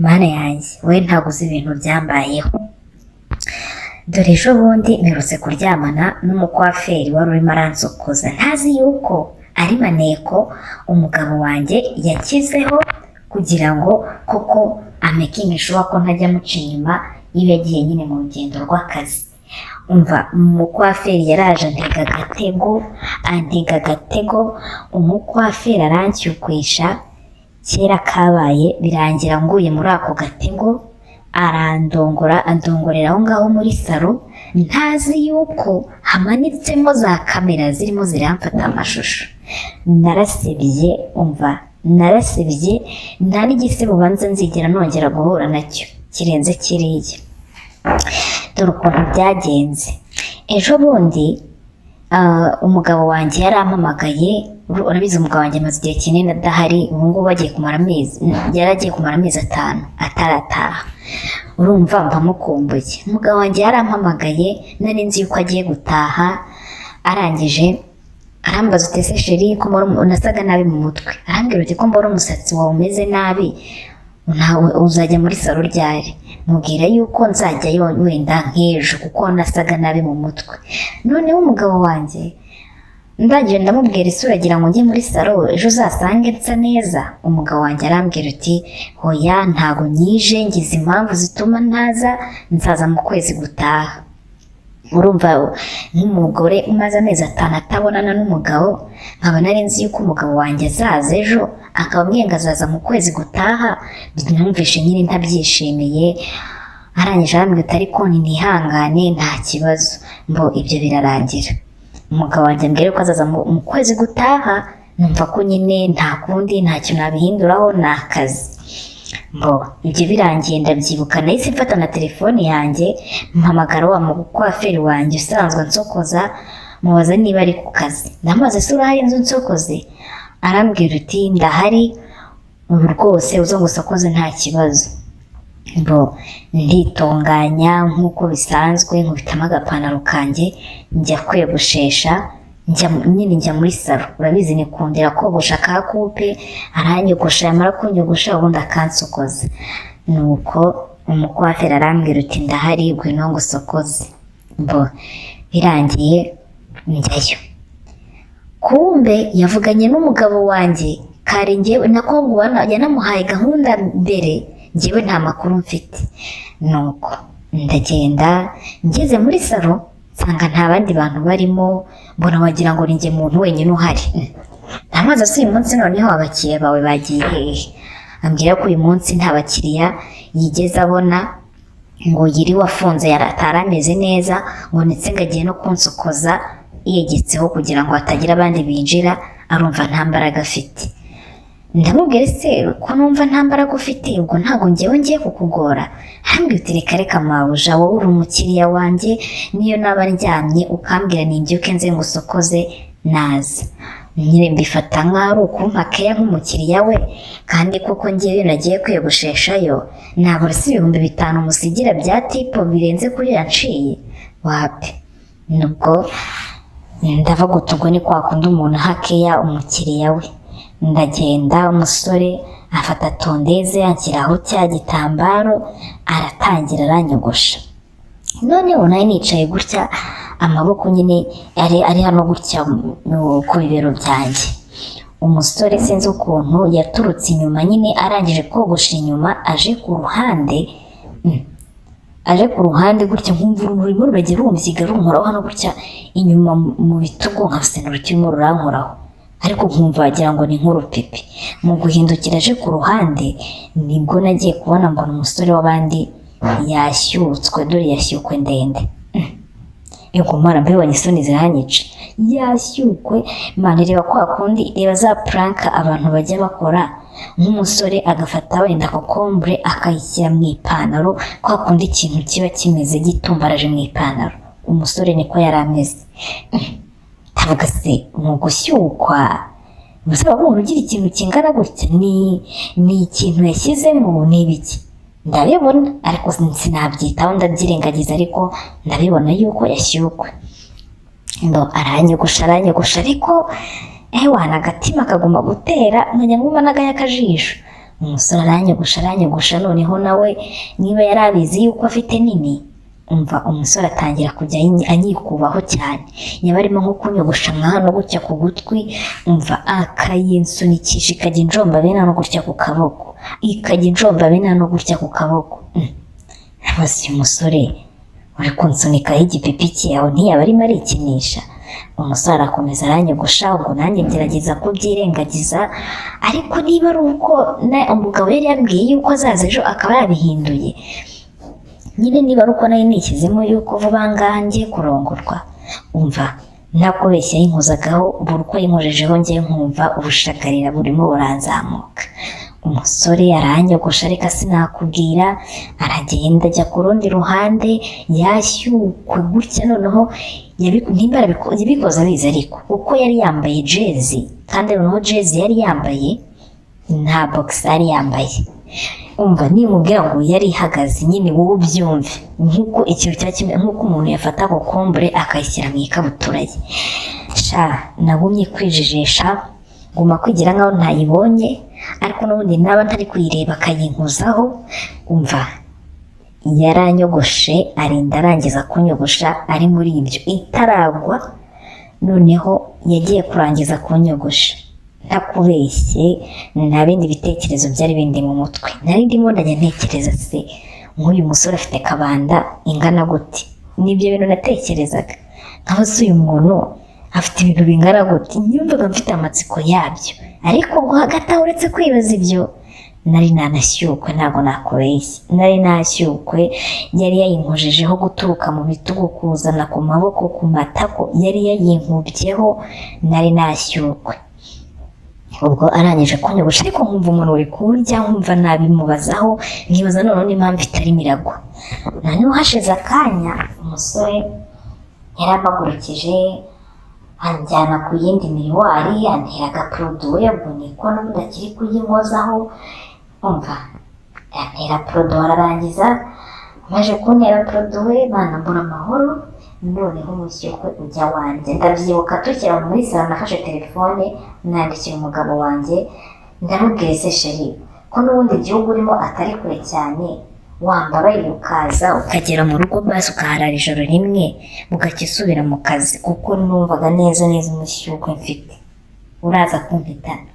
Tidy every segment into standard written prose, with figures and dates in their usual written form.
mana yanjye we ntabwo uzi ibintu byambayeho. Dore ejo bundi mperutse kuryamana n'umukwaferi wari urimo aransokoza ntazi yuko ari maneko umugabo wanjye yakizeho kugira ngo koko amekinishuwa ko ntajya muca inyuma iyo yagiye nyine mu rugendo rw'akazi. Umva umukwaferi yaraje antega agatego umukwaferi arancyukwisha kera kabaye birangira nguye muri ako gatego. andongorera aho ngaho muri salo ntazi yuko hamanitsemo za kamera zirimo ziramfata amashusho. Narasebye, umva narasebye, nta n'igisebo banza nzigera nongera guhura nacyo kirenze kiriya. Dore ukuntu byagenze. Ejo bundi umugabo wanjye yarampamagaye. Urabizi umugabo wanjye amaze igihe kinini adahari, ubu ngubu yaragiye kumara amezi 5 atarataha. Urumva ndamukumbuye. Umugabo wanjye yarampamagaye nari nzi yuko agiye gutaha, arangije arambaza uti ese sheri ko nasaga nabi mu mutwe, arambwira uti ko mbona umusatsi wawe umeze nabi ntawe uzajya muri salo ryari? Mubwira yuko nzajyayo wenda nk'ejo kuko nasaga nabi mu mutwe. Noneho umugabo wanjye ndagiye ndamubwira ese uragira ngo njye muri salo ejo uzasange nsa neza? Umugabo wanjye arambwira uti hoya ntago nyije, ngize impamvu zituma ntaza, nzaza mu kwezi gutaha. Urumva nk'umugore umaze amezi 5 atabonana n'umugabo, nkaba nari nzi yuko umugabo wanjye azaza ejo, akaba ambwiye ngo azaza mu kwezi gutaha. Numvishe nyine ntabyishimiye. Arangije arambwira uti ariko ntihangane nta kibazo. Mbo ibyo birarangira. Umugabo wanjye ambwira ko azaza mu kwezi gutaha, numva ko nyine nta kundi nta kintu nabihinduraho ni akazi. Mbo ibyo birangiye ndabyibuka nahise mfata na telefone yanjye mpamagara wa mukwaferi wanjye usanzwe nsokoza, mubaza niba ari ku kazi. Ndamaze se urahari nzu nsokoze? Arambwira uti ndahari ubu rwose uzo ngusokoze nta kibazo. Mbo nditunganya nk'uko bisanzwe, nkubitamo agapantaro kanjye njya kwegushesha, njya muri salo. Urabizi nikundira kogosha ka kupe, aranyogosha yamara kunyogosha ubundi akansokoza. Nuko umukwaferi arambwira uti ndahari ngwino ngusokoze. Mbo birangiye njyayo. Kumbe yavuganye n'umugabo wanjye kare, njyewe nakobwa yanamuhaye gahunda mbere, njyewe nta makuru mfite. Nuko ndagenda ngeze muri salo nsanga nta bandi bantu barimo, mbona wagira ngo ninjye muntu wenyine uhari. Ndamaze se uyu munsi noneho abakiriya bawe bagiye hehe? Ambwira ko uyu munsi nta bakiriya yigeze abona, ngo yiriwe afunze atarameze neza, ngo ndetse ngo agiye no kunsokoza yegetseho kugira ngo hatagira abandi binjira, arumva nta mbaraga afite. Ndamubwira se ko numva nta mbaraga ufite, ubwo ntabwo njyewe ngiye kukugora? Arambwira uti reka mabuja, wowe uri umukiriya wanjye, niyo naba ndyamye ukambwira nimbyuke nze ngusokoze naza. Nyine mbifata nk'aho ari ukumpa keya nk'umukiriya we, kandi kuko njyewe nagiye kwiyogosheshayo nabura si 5,000 musigira bya tipo birenze kuri yanciye wapi. Nubwo ndavuga uti ubwo ni kwa kundi umuntu aha keya umukiriya we. Ndagenda, umusore afata tondeze anshyiraho cya gitambaro aratangira aranyogosha. Noneho nari nicaye gutya, amaboko nyine ari hano gutya ku bibero byanjye. Umusore sinzi ukuntu yaturutse inyuma, nyine arangije kogosha inyuma aje ku ruhande gutya, nkumva ururimo ruragira rumvyiga runkoraho hano gutya inyuma mu bitugu, nkafise n'ururimo rurankoraho, ariko nkumva wagira ngo ni nk'urupipi. Mu guhindukira aje ku ruhande nibwo nagiye kubona mbona umusore w'abandi yashyutswe, dore yashyukwe ndende. Ego mara mbibonye isoni ziranyica. Yashyukwe Imana, reba kwa kundi, reba za prank abantu bajya bakora, nk'umusore agafata wenda kokombure akayishyira mu ipantaro, kwa kundi ikintu kiba kimeze gitumbaraje mu ipantaro. Umusore niko yari ameze. Tavuga se mu gushyukwa musaba umuntu ugira ikintu kingana gutya ni ikintu yashyizemo n'ibiki? Ndabibona ariko sinabyitaho, ndabyirengagiza, ariko ndabibona yuko yashyukwe. Ndo aranyogosha ariko wana agatima kagomba gutera, nkajya nguma n'agaya akajisho, umusore aranyogosha noneho nawe niba yari abizi yuko afite nini, umva umusore atangira kujya anyikubaho cyane, yaba arimo nko kunyogosha nka hano gutya ku gutwi, umva akayinsunikisha ikajya injomba bene hano gutya ku kaboko, ikajya injomba bene hano gutya ku kaboko. Basi umusore uri kunsunikaho igipipi cyawe ntiyaba arimo arikinisha? Umusore arakomeza aranyogosha, ubwo nanjye ngerageza kubyirengagiza, ariko niba ari uko umugabo yari yabwiye yuko azaza ejo akaba yabihinduye, nyine niba ari uko nari nishyizemo yuko vuba ngaha ngiye kurongorwa, umva ntakubeshya yinkozagaho, buri uko yinkojejeho ngiye nkumva ubushagarira burimo buranzamuka. Umusore aranyogosha reka sinakubwira, aragenda ajya ku rundi ruhande yashyukwe gutya, noneho yabikoze abizi, ariko uko yari yambaye jezi, kandi noneho jezi yari yambaye nta boxer yari yambaye, umva nimubwira ngo yari ihagaze nyine wowe ubyumve, nk'uko ikintu cya kimwe, nk'uko umuntu yafata kokombure akayishyira mu ikabutura ye. Sha nagumye kwijijisha, nguma kwigira nkaho ntayibonye, ariko n'ubundi naba ntari kuyireba akayinkozaho. Umva yaranyogoshe arinda arangiza kunyogosha, ari muri ibyo itaragwa, noneho yagiye kurangiza kunyogosha. Ntakubeshye nta bindi bitekerezo byari bindi mu mutwe, nari ndimo ndajya ntekereza se nk'uyu musore afite kabanda ingana gute, nibyo bintu natekerezaga, nkaho se uyu muntu afite ibintu bingana gute, nyumvaga mfite amatsiko yabyo. Ariko ubwo hagati aho uretse kwibaza ibyo, nari nanashyukwe, ntabwo nakubeshye, nari nashyukwe. Yari yayinkojejeho guturuka mu bitugu kuzana ku maboko ku matako, yari yayinkubyeho, nari nashyukwe. Ubwo arangije kunyogosha, ariko nkumva umuntu uri kurya, nkumva nabimubazaho, nkibaza noneho n'impamvu itarimo iragwa. Noneho hashize akanya umusore yarampagurukije anjyana ku yindi miriwari, antera agaporoduwe, ubwo niko n'ubundi akiri kuyinkozaho. Umva yantera poroduwe ararangiza, amaze kuntera poroduwe banambura amahoro, noneho umushyukwe ujya wanjye. Ndabyibuka tukira muri salo, nafashe telefone nandikira umugabo wanjye, ndamubwira se sheri ko n'ubundi igihugu urimo atari kure cyane, wambabaye ukaza ukagera mu rugo basi ukaharara ijoro rimwe ugakisubira mu kazi, kuko numvaga neza umushyukwe mfite uraza kumpitana.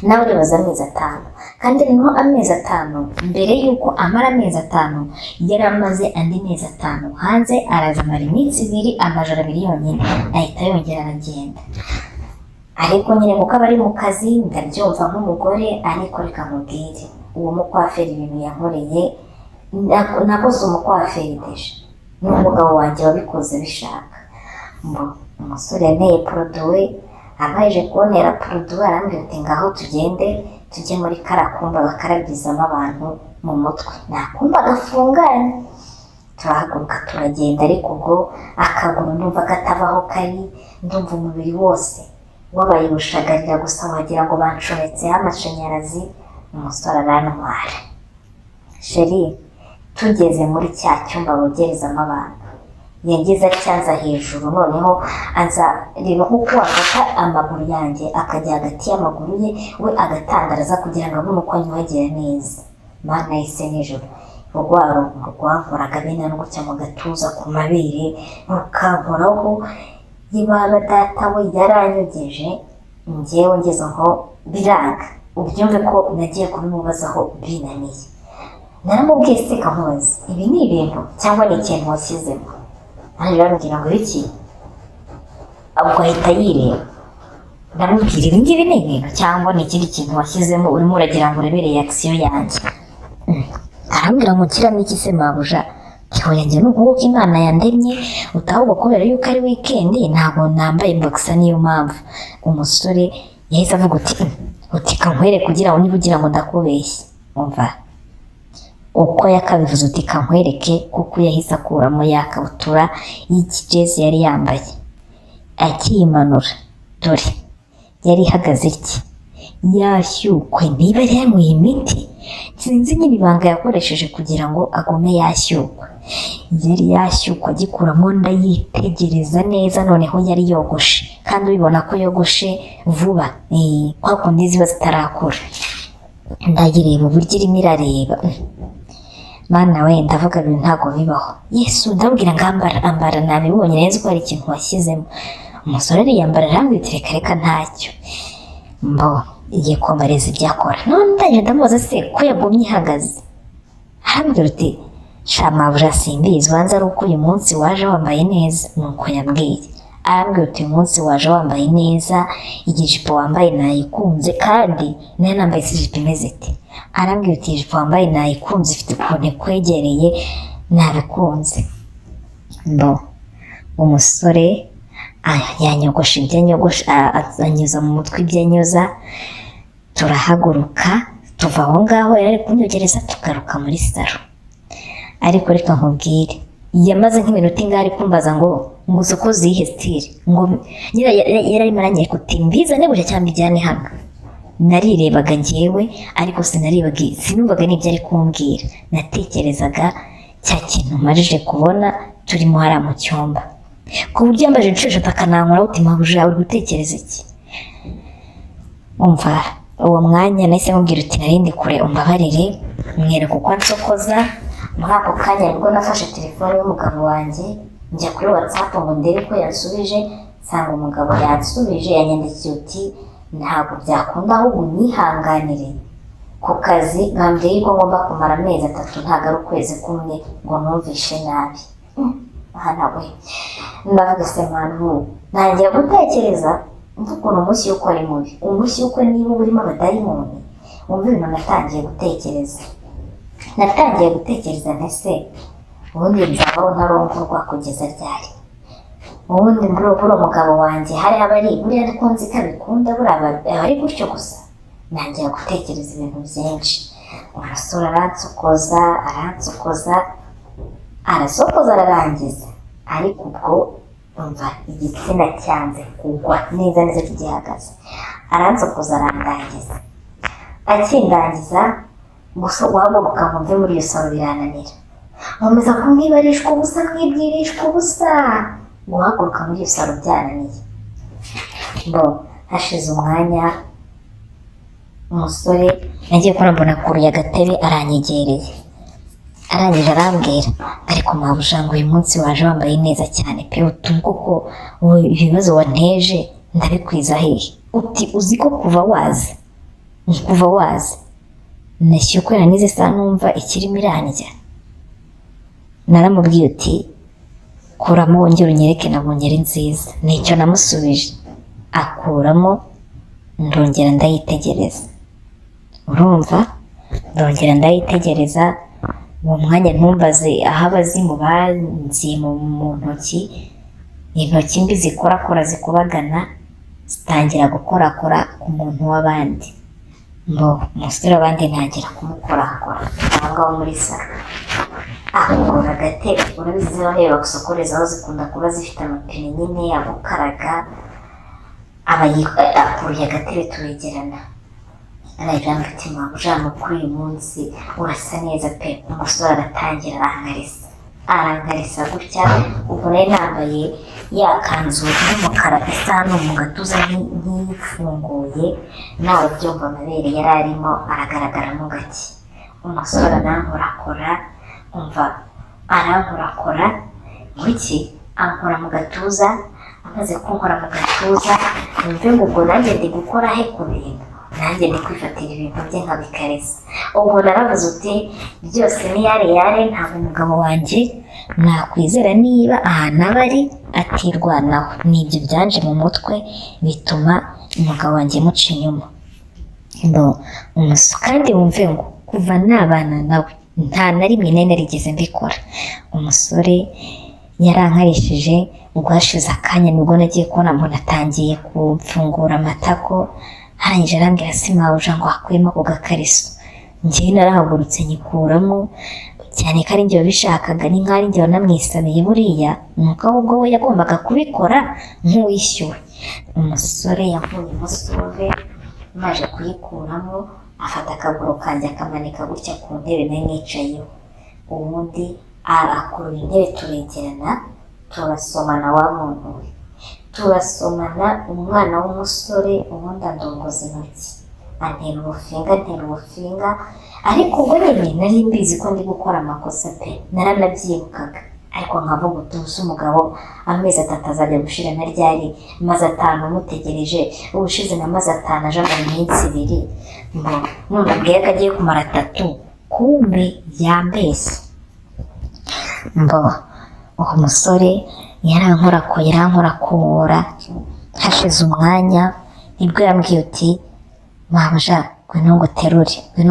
Nawe uribaza amezi 5, kandi niho amezi 5 mbere yuko amara amezi 5 yari amaze andi mezi 5 hanze, araza amara iminsi 2, amajoro 2 yonyine ahita yongera aragenda. Ariko nyine kuko aba ari mu kazi ndabyumva nk'umugore, ariko reka mubwire uwo mukwaferi ibintu yankoreye, nakoze umukwaferi deje, n'umugabo wanjye wabikoze bishaka. Umusore yanteye poroduwe, amaze kuntera poroduwe arambwira ati ngaho tugende tujye muri karakumba bakarabizamo abantu mu mutwe, nakumba gafunganye. Turahaguruka turagenda, ariko ubwo akaguru ndumva katavaho kari, ndumva umubiri wose wabaye ubushagarira gusa wagira ngo bancometseho amashanyarazi. Umusore arantwara, sheri tugeze muri cya cyumba bogerezamo abantu, yagize atyaza hejuru, noneho aza reba nk'uko wafata amaguru yanjye akajya hagati y'amaguru ye, we agatandaraza kugira ngo abone uko anyuhagira neza. Mana yise nijoro urwaro rwankoraga bene gutya mu gatuza ku mabere rukankoraho, yibaba data we yaranyogeje, njyewe ngeze aho biranga, ubyumve ko nagiye kubimubazaho binaniye. Naramubwiye se kamubaza ibi ni ibintu cyangwa ni ikintu washyizemo? Nanjye barambwira ngo iki, ubwo ahita yireba. Ndamubwira ibi ngibi ni ibintu cyangwa ni ikindi kintu washyizemo urimo uragira ngo urebe reaction yanjye? Arambwira ngo kiramo iki se mabuja? Kihoya njye n'ukuboko Imana yandemye, utahubwo kubera yuko ari weekend ntabwo nambaye boxer, niyo mpamvu. Umusore yahise avuga uti kankwereke kugira ngo niba ugira ngo ndakubeshye. Umva uko yakabivuze uti kankwereke, kuko yahise akuramo yakabutura y'ikijezi yari yambaye, akiyimanura dore yari ihagaze iki, yashyukwe. Niba yari yanyweye imiti, sinzi nyine ibanga yakoresheje kugira ngo agume yashyukwe. Yari yashyukwe agikuramo ndayitegereza neza, noneho yari yogoshe, kandi ubibona ko yogoshe vuba, kwa kundi ziba zitarakura. ndayireba uburyo irimo irareba, mana we ndavuga ibintu ntabwo bibaho. Yesu ndabwira ngo ambara nabibonye neza ko hari ikintu washyizemo. Umusore ariyambara arambwira ati reka reka ntacyo, mbo igiye kwambariza ibyo akora. None ndaje ndamubaza se ko yagumye ihagaze, arambwira uti shamabuja simbizi, ubanza ari uko uyu munsi waje wambaye neza. Nuko yambwiye, arambwira uti uyu munsi waje wambaye neza, ijipo wambaye nayikunze kandi nayo nambaye ijipo imeze ite. Arambwira uti ijipo wambaye nayikunze, ifite ukuntu ikwegereye nabikunze. Mbo umusore yanyogosha ibyo anyogosha, anyuza mu mutwe ibyo anyuza, turahaguruka tuva aho ngaho yari kunyogereza tugaruka muri salo. Ariko reka nkubwire, yamaze nk'iminota ingahe kumbaza ngo uko zihe style, ngo nyira yari arimo aranyereka uti mbizane gutya cyangwa ijyane hano. Narirebaga njyewe ariko sinumvaga n'ibyo ari kumbwira, natekerezaga cya kintu marije kubona turimo hariya mu cyumba, ku buryo yambaje inshuro eshatu akanankora uti mabuja uri gutekereza iki. Umva uwo mwanya nahise mubwira uti narindi kure umbabarire, mwereka uko ansokoza. Muri ako kanya nibwo nafashe telefone y'umugabo wanjye njya kuri WhatsApp ngo ndebe ko yansubije, nsanga umugabo yansubije, yanyandikiye uti ntabwo byakunda ahubwo unyihanganire ku kazi, bambwiye ko ngomba kumara amezi 3 ntabwo ari ukwezi kumwe ngo numvishe nabi. Aha nawe ndavuga se manu, ntangiye gutekereza ukuntu umunsi yuko ari mubi, umunsi yuko niba urimo abadayimoni, wumva ibintu natangiye gutekereza ntese ubundi nzabaho ntarongorwa kugeza ryari? Ubundi buriya umugabo wanjye hari abari buriya ariko nzi ko abikunda, buriya ari gutyo gusa. Ntangiye gutekereza ibintu byinshi. Umusore aransokoza ararangiza, ariko ubwo umva igitsina cyanze kugwa neza neza kigihagaze. Aransokoza arandangiza, akindangiza gusa wahaguruka ngo mve muri iyo salo birananira, nkomeza kumwibarishwa ubusa mwibwirishwa ubusa, guhaguruka muri iyo salo byananiye. Mbo hashize umwanya umusore nagiye kubona mbona akuruye agatebe aranyegereye, arangije arambwira ariko mabuja ngo uyu munsi waje wambaye neza cyane pe, utumva koko ibibazo wanteje ndabikwiza hehe? Uti uzi ko kuva wazi nashyuye ukwera nize saa numva ikirimo irandya. Naramubwiye uti kuramo wongere unyereke nabongere nziza. Nicyo namusubije, akuramo ndongera ndayitegereza. Urumva, ndongera ndayitegereza. Uwo mwanya ntumbaze aho abazimu banziye mu ntoki, intoki mbi zikorakora zikubagana zitangira gukorakora ku muntu w'abandi. Mbo umusore abandi ntangira kumukorakora aho ngaho muri salo, akora agatebe. Urabizi zino ntebe bagusokoreza aho zikunda kuba zifite amapine nyine agukaraga, akuruye agatebe turegerana. Arajyana ati mabuja kuri uyu munsi urasa neza pe. Umusore aratangira arangarisa gutya, ubwo nari nambaye ya kanzu y'umukara isa no mu gatuza nk'ifunguye, nawe byumva amabere yari arimo aragaragaramo gake. Umusore arankorakora, umva arankorakora iki, ankora mu gatuza. Amaze kunkora mu gatuza numve ngo ubwo nanjye ndi gukora he ku bintu, nanjye ndi kwifatira ibintu bye nkabikareza. Ubwo naravuze uti byose ni yare, ntabwo umugabo wanjye nakwizera niba ahantu aba ari atirwanaho. Nibyo byanje mu mutwe bituma umugabo wanjye muca inyuma. Kandi wumve ngo kuva nabana nawe nta na rimwe nari narigeze mbikora. Umusore yarankarishije, ubwo hashize akanya nibwo nagiye kubona mbona atangiye kumfungura amatako. Arangije arambwira ati mabuja ngo hakuyemo ako gakariso. Njyewe narahagurutse nyikuramo, cyane ko ari njye wabishakaga, ni nk'aho ari njye wanamwisabiye. Buriya nuko ahubwo we yagombaga kubikora nk'uwishyuwe. Umusore yankuye umusove, maze kuyikuramo afata akaguru kanjye akamanika gutya ku ntebe nari nicayeho, ubundi akurura intebe turegerana, turasomana. Wa muntu we turasomana, umwana w'umusore ubundi andongoza intoki. antera ubufinga ariko ubwo nyine nari mbizi ko ndi gukora amakosa pe naranabyibukaga ariko nkavuga utuzi umugabo amezi 3 azajya gushira na ryari maze 5 mutegereje ubushize na maze 5 aje mu minsi 2 none mbwiye ko agiye kumara 3 kumbe yambeshye uwo musore yarankora hashize umwanya nibwo yambwiye uti mabuja ngwino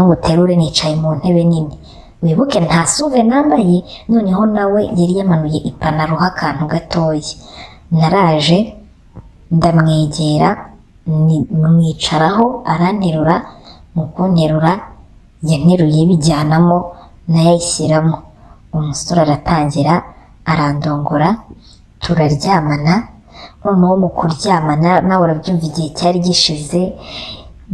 nguterure nicaye mu ntebe nini wibuke nta suve nambaye noneho nawe yari yamanuye ipantaro h'akantu gatoya naraje ndamwegera mwicaraho aranterura mu kunterura yanteruye bijyanamo nayishyiramo umusore aratangira arandongora turaryamana noneho mu kuryamana nawe urabyumva igihe cyari gishize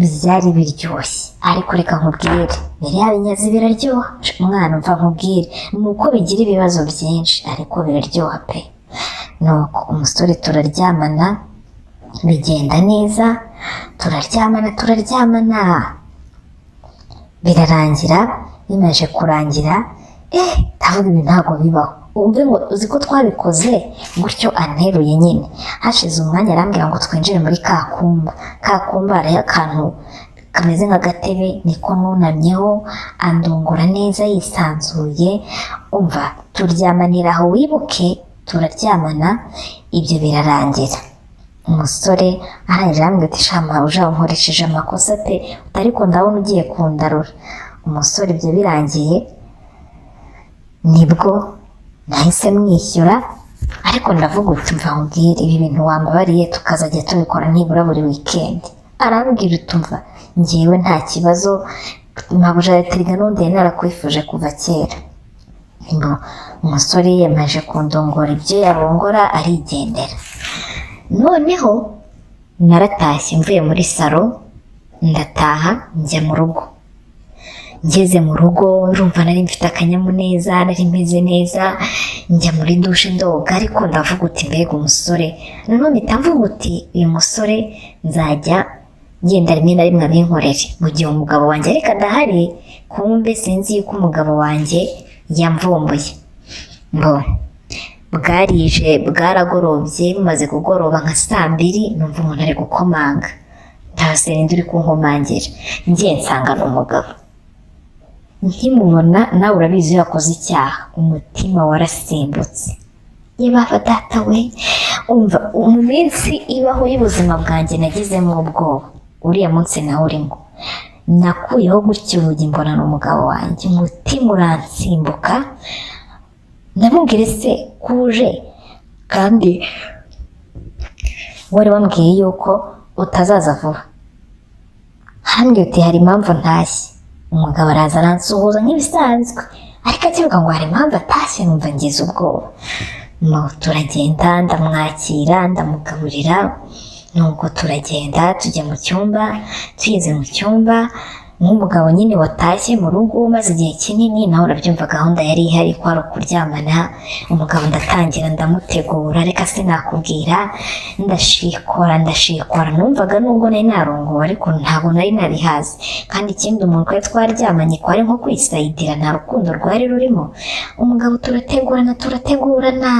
byari biryoshye ariko reka nkubwire biriya binyazi biraryoha umwana umva nkubwire nuko bigira ibibazo byinshi ariko biraryoha pe nuko umusore turaryamana bigenda neza turaryamana birarangira bimaze kurangira ndavuga ibi ntabwo bibaho umve ngo uzi ko twabikoze gutyo anteruye nyine hashize umwanya arambwira ngo twinjire muri kakumba hariho akantu kameze nk'agatebe niko nunamyeho andongora neza yisanzuye umva turyamanira aho wibuke turaryamana ibyo birarangira umusore arangije arambwira ati shama unkoresheje amakosa pe ariko ndabona ugiye kundarura umusore ibyo birangiye nibwo nahise mwishyura ariko ndavuga uti mva nkubwire ibi bintu wambabariye tukazajya tubikora nibura buri weekend arambwira utumva njyewe nta kibazo mabuja yateriga n'undi narakwifuje kuva kera umusore yemaje kundongora ibyo yabongora arigendera noneho naratashye mvuye muri salo ndataha njya mu rugo ngeze mu rugo urumva nari mfite akanyamuneza nari meze neza njya muri dushe ndoga ariko ndavuga uti mbega umusore nanone mvuga uti uyu musore nzajya ngenda rimwe na rimwe abinkorere mu gihe umugabo wanjye ariko adahari kumbe sinzi yuko umugabo wanjye yamvumbuye bwarije bwaragorobye bumaze kugoroba nka 2:00 numva umuntu ari gukomanga ntase nindi uri kunkomangira ngiye nsanga n'umugabo nkimubona nawe urabizi yakoze icyaha umutima warasimbutse yebava data we umva mu minsi ibaho y'ubuzima bwanjye nagizemo ubwoba uriya munsi nawe urimo nakuyeho gutya urugi mbona n'umugabo wanjye umutima uransimbuka ndamubwire se kuje kandi wari wambwiye yuko utazaza vuba hambwiye uti hari impamvu ntashye umugabo araza aransuhuza nk'ibisanzwe ariko akivuga ngo hari impamvu atashye numva ngize ubwoba turagenda ndamwakira ndamugaburira nuko turagenda tujya mu cyumba tugeze mu cyumba nk'umugabo nyine watashye mu rugo maze igihe kinini nawe urabyumva gahunda yari ihari ko ari ukuryamana umugabo ndatangira ndamutegura reka sinakubwira ndashikora numvaga nubwo nari narongowe ariko ntabwo nari narihazi kandi ikindi umuntu twari twaryamanye kwari nko kwisayidira nta rukundo rwari rurimo umugabo turategurana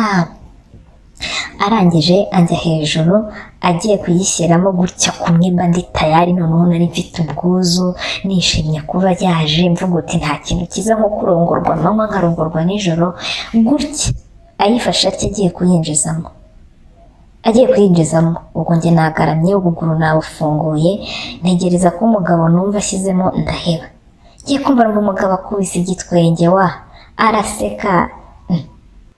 arangije anjya hejuru agiye kuyishyiramo gutya kumwe mba ndi tayari noneho nari mfite ubwuzu nishimye kuba yaje mvuga uti nta kintu kiza nko kurongorwa amanywa nkarongorwa nijoro gutya ayifashe atya agiye kuyinjizamo ubwo njye nagaramye ubuguru nabufunguye ntegereza ko umugabo numva ashyizemo ndaheba ngiye kumva ngo umugabo akubise igitwenge araseka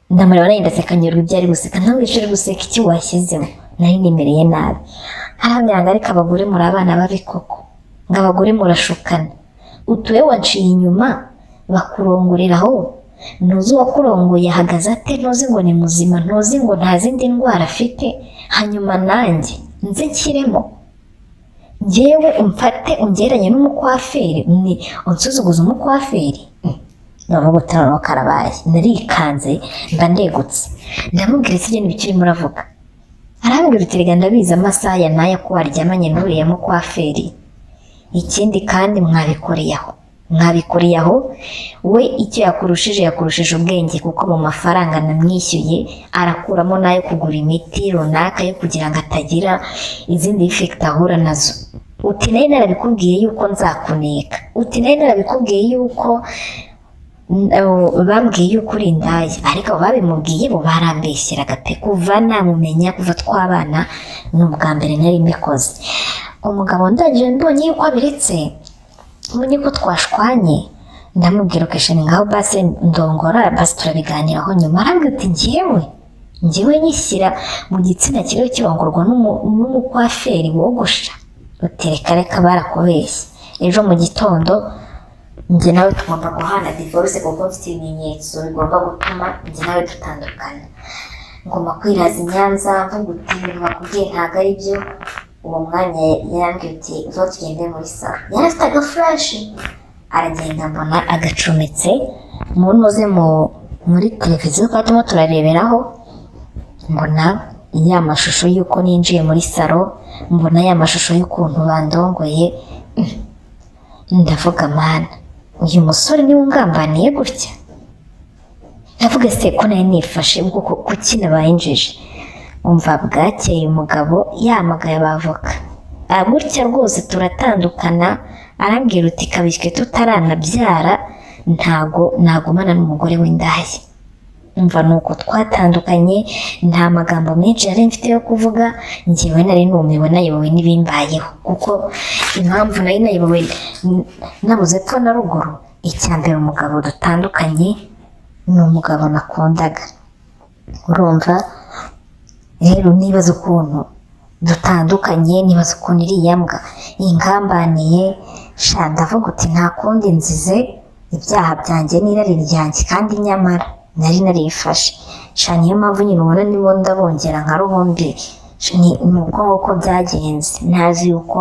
ndamureba nayo ndaseka nyurwa ibyo ari guseka ntabwo uri guseka iki washyizemo nari nimereye nabi arambwira ngo ariko abagore muri abana babi koko ngo abagore murashukana utuwe wanciye inyuma bakurongoreraho ntuzi uwakurongoye ahagaze ate ntuzi ngo ni muzima ntuzi ngo nta zindi ndwara afite hanyuma nanjye nze nshyiremo njyewe umfate ungeranye n'umukwaferi unsuzuguza umukwaferi noneho utarano karabaye narikanze mba ndegutse ndamubwira isi ibintu bikiri muravuga arambwira uti rega ndabizi amasaha ya naya ko waryamanye n'uriya mukwaferi ikindi kandi mwabikoreye aho we icyo yakurushije ubwenge, kuko mu mafaranga namwishyuye arakuramo n'ayo kugura imiti runaka yo kugira ngo atagira izindi effect ahura nazo. Uti nari narabikubwiye yuko nzakuneka, uti nari narabikubwiye yuko bambwiye yuko uri indaya, ariko babimubwiye bo barambeshyeraga pe. Kuva namumenya, kuva twabana, ni ubwa mbere nari mbikoze. Umugabo ndangije mbonye yuko abiretse, mbonye ko twashwanye, ndamubwira ukesha ni ngaho basi ndongora, basi turabiganiraho nyuma. Arambwira uti njyewe nyishyira mu gitsina kiriho kirongorwa n'umukwaferi wogosha. Reka barakubeshye. Ejo mu gitondo njye nawe tugomba guhana divorce kuko mfite ibimenyetso bigomba gutuma njye nawe dutandukana. Ngomba kwiraza i Nyanza, mvuga uti bakubwiye ntabwo ari byo. Uwo mwanya yarambwiye uti zo tugende muri salo. Yari afite agafurashi, aragenda mbona agacometse muri televiziyo twari turimo turareberaho. Mbona ya mashusho y'uko ninjiye muri salo, mbona ya mashusho y'ukuntu bandongoye. Ndavuga mana, uyu musore niwe ungambaniye gutya? Ndavuga se ko nari nifashe kuki nabaye injiji? Umva bwakeye umugabo yamagaye abavoka, gutya rwose turatandukana. Arambwira uti kabishywe tutaranabyara ntago nagumana n'umugore w'indaya. Umva nuko twatandukanye, nta magambo menshi yari mfite yo kuvuga. Njyewe nari numiwe, nayobowe n'ibimbayeho, kuko impamvu nari nayobowe nabuze epfo na ruguru. Icya mbere, umugabo dutandukanye ni umugabo nakundaga. Urumva rero, nibaza ukuntu dutandukanye, nibaza ukuntu iriya mbwa ingambaniye. Ndavuga uti nta kundi nzize ibyaha byanjye n'irari ryanjye, kandi nyamara nari narifashe. Niyo mpamvu nyine ubona nibo ndabongera nka ruhombi. Ni uko nguko byagenze, ntazi yuko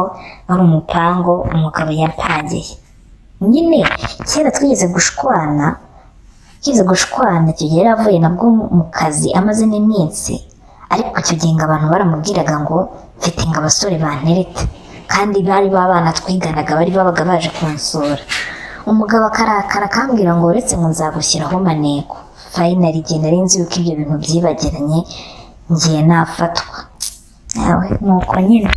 ari umupango umugabo yapangiye. Nyine kera twigeze gushwana, icyo gihe yari avuye nabwo mu kazi amaze n'iminsi. Ariko icyo gihe abantu baramubwiraga ngo mfite ngo abasore bantereta, kandi bari babana twiganaga, bari babaga baje kunsura. Umugabo akarakara akambwira ngo uretse ngo nzagushyiraho maneko. Finally igihe nari nzi yuko ibyo bintu byibagiranye, ngiye nafatwa. Nawe nuko nyine.